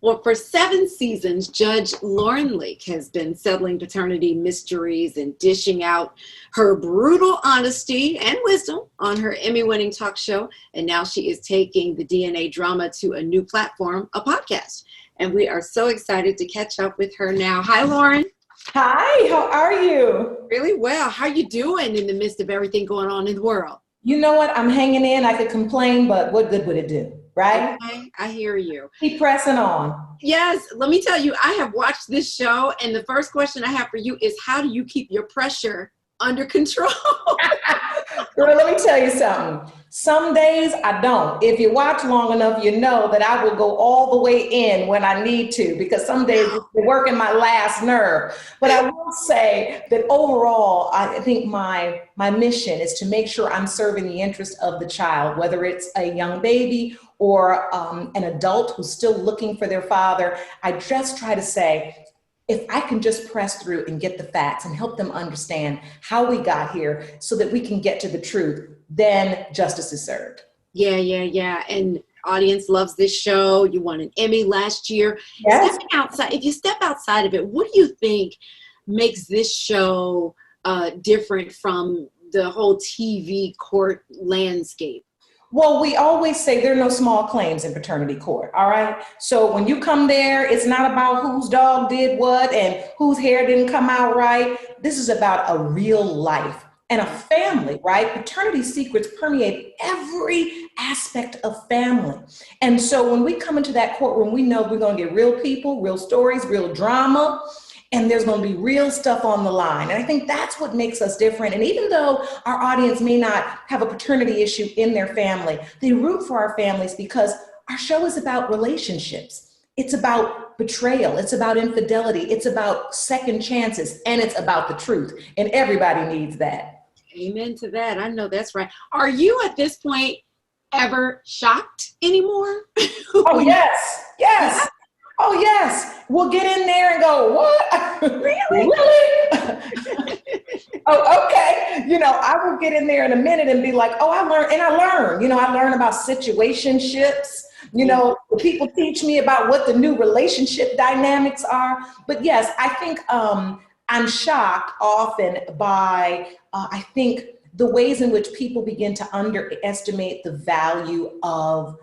Well, for 7 seasons, Judge Lauren Lake has been settling paternity mysteries and dishing out her brutal honesty and wisdom on her Emmy-winning talk show. And now she is taking the DNA drama to a new platform, a podcast. And we are so excited to catch up with her now. Hi, Lauren. Hi, how are you? Really well. How are you doing in the midst of everything going on in the world? You know what? I'm hanging in. I could complain, but what good would it do, right? Okay, I hear you. Keep pressing on. Yes, let me tell you, I have watched this show, and the first question I have for you is, how do you keep your pressure under control? Girl, let me tell you something. Some days I don't. If you watch long enough, you know that I will go all the way in when I need to, because some days it's working my last nerve. But I will say that overall, I think my mission is to make sure I'm serving the interest of the child, whether it's a young baby or an adult who's still looking for their father. I just try to say, if I can just press through and get the facts and help them understand how we got here so that we can get to the truth, then justice is served. Yeah. And audience loves this show. You won an Emmy last year. Yes. If you step outside of it, what do you think makes this show different from the whole TV court landscape? Well, we always say there are no small claims in paternity court, all right? So when you come there, it's not about whose dog did what and whose hair didn't come out right. This is about a real life and a family, right? Paternity secrets permeate every aspect of family. And so when we come into that courtroom, we know we're going to get real people, real stories, real drama. And there's going to be real stuff on the line. And I think that's what makes us different. And even though our audience may not have a paternity issue in their family, they root for our families because our show is about relationships. It's about betrayal. It's about infidelity. It's about second chances. And it's about the truth. And everybody needs that. Amen to that. I know that's right. Are you at this point ever shocked anymore? Oh, yes. Oh, yes. We'll get in there and go, what? Really? Oh, okay. I will get in there in a minute and be like, oh, I learn. I learn about situationships. People teach me about what the new relationship dynamics are. But yes, I think I'm shocked often by, I think, the ways in which people begin to underestimate the value of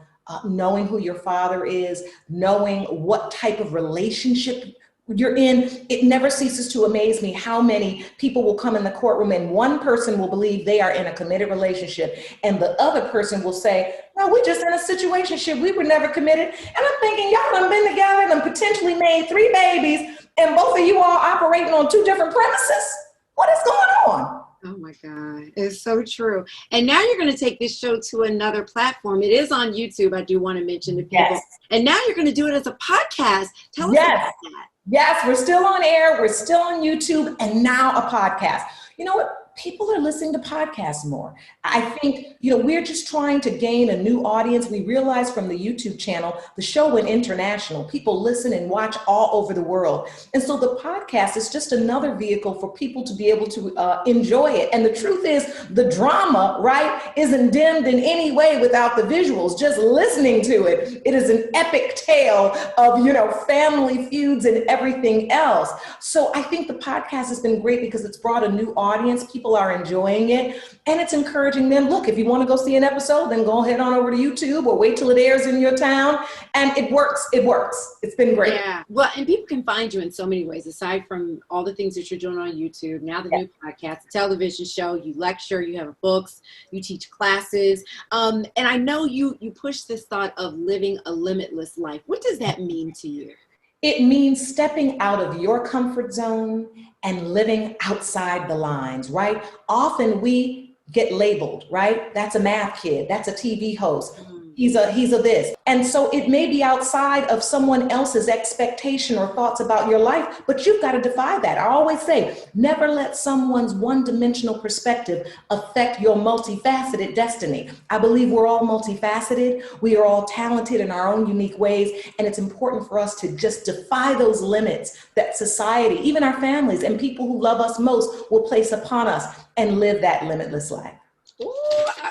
knowing who your father is, knowing what type of relationship you're in. It never ceases to amaze me how many people will come in the courtroom and one person will believe they are in a committed relationship and the other person will say, no, we're just in a situationship. We were never committed. And I'm thinking, y'all done been together and potentially made 3 babies and both of you all operating on 2 different premises. What is going on? Oh my God, it's so true. And now you're going to take this show to another platform. It is on YouTube, I do want to mention to people. Yes. And now you're going to do it as a podcast. Tell us about that. Yes, we're still on air. We're still on YouTube and now a podcast. You know what? People are listening to podcasts more. I think, we're just trying to gain a new audience. We realized from the YouTube channel, the show went international. People listen and watch all over the world. And so the podcast is just another vehicle for people to be able to enjoy it. And the truth is the drama, right, isn't dimmed in any way without the visuals. Just listening to it, it is an epic tale of, family feuds and everything else. So I think the podcast has been great because it's brought a new audience. People are enjoying it and it's encouraging them. Look, if you want to go see an episode, then go head on over to YouTube or wait till it airs in your town. And it works. It's been great. Yeah. Well, and people can find you in so many ways, aside from all the things that you're doing on YouTube, now the new podcast, the television show, you lecture, you have books, you teach classes. And I know you push this thought of living a limitless life. What does that mean to you? It means stepping out of your comfort zone and living outside the lines, right? Often we get labeled, right? That's a math kid. That's a TV host. He's a this. And so it may be outside of someone else's expectation or thoughts about your life, but you've got to defy that. I always say, never let someone's one-dimensional perspective affect your multifaceted destiny. I believe we're all multifaceted. We are all talented in our own unique ways. And it's important for us to just defy those limits that society, even our families and people who love us most will place upon us and live that limitless life. Ooh,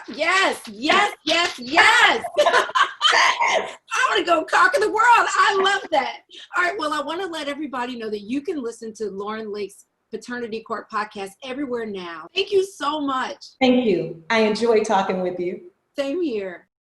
yes. I want to go conquer the world. I love that. All right. Well, I want to let everybody know that you can listen to Lauren Lake's Paternity Court podcast everywhere now. Thank you so much. Thank you. I enjoy talking with you. Same here.